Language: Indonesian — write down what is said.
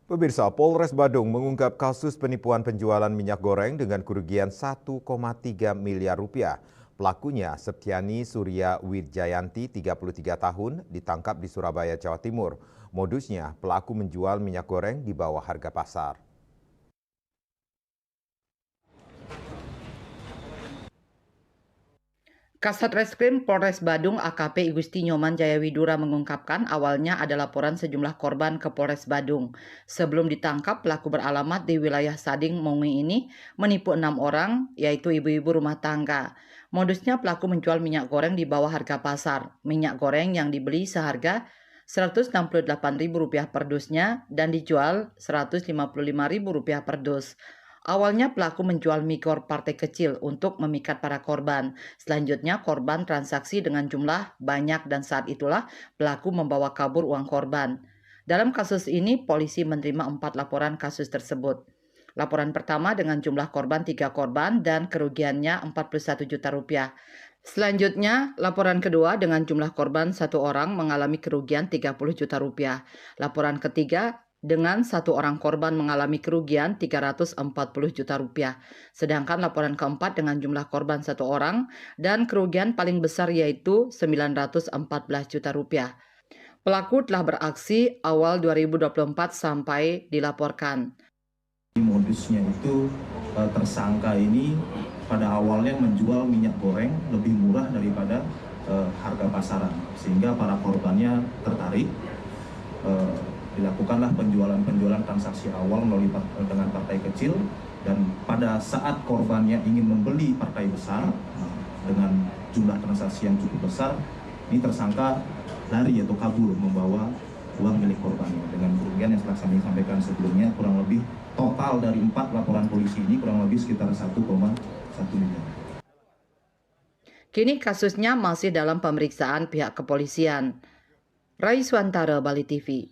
Pemirsa, Polres Badung mengungkap kasus penipuan penjualan minyak goreng dengan kerugian 1,3 miliar rupiah. Pelakunya Septiani Surya Wirjayanti, 33 tahun, ditangkap di Surabaya, Jawa Timur. Modusnya, pelaku menjual minyak goreng di bawah harga pasar. Kasat Reskrim Polres Badung AKP Igusti Nyoman Jayawidura mengungkapkan awalnya ada laporan sejumlah korban ke Polres Badung. Sebelum ditangkap, pelaku beralamat di wilayah Sading, Mongi ini menipu 6 orang, yaitu ibu-ibu rumah tangga. Modusnya pelaku menjual minyak goreng di bawah harga pasar. Minyak goreng yang dibeli seharga Rp168.000 per dusnya dan dijual Rp155.000 per dus. Awalnya pelaku menjual migor partai kecil untuk memikat para korban. Selanjutnya korban transaksi dengan jumlah banyak dan saat itulah pelaku membawa kabur uang korban. Dalam kasus ini polisi menerima 4 laporan kasus tersebut. Laporan pertama dengan jumlah korban 3 korban dan kerugiannya Rp41 juta. Selanjutnya, laporan kedua dengan jumlah korban 1 orang mengalami kerugian Rp30 juta. Laporan ketiga dengan 1 orang korban mengalami kerugian Rp340 juta. Sedangkan laporan keempat dengan jumlah korban 1 orang dan kerugian paling besar yaitu Rp914 juta. Pelaku telah beraksi awal 2024 sampai dilaporkan. Modusnya itu tersangka ini pada awalnya menjual minyak goreng lebih murah daripada harga pasaran, sehingga para korbannya tertarik. Dilakukanlah penjualan transaksi awal melalui dengan partai kecil, dan pada saat korbannya ingin membeli partai besar dengan jumlah transaksi yang cukup besar, ini tersangka lari atau kabur membawa uang milik korbannya dengan kerugian yang telah kami sampaikan sebelumnya, kurang lebih total dari 4 laporan polisi ini kurang lebih sekitar 1,1 miliar. Kini kasusnya masih dalam pemeriksaan pihak kepolisian. Raiswantara, Bali TV.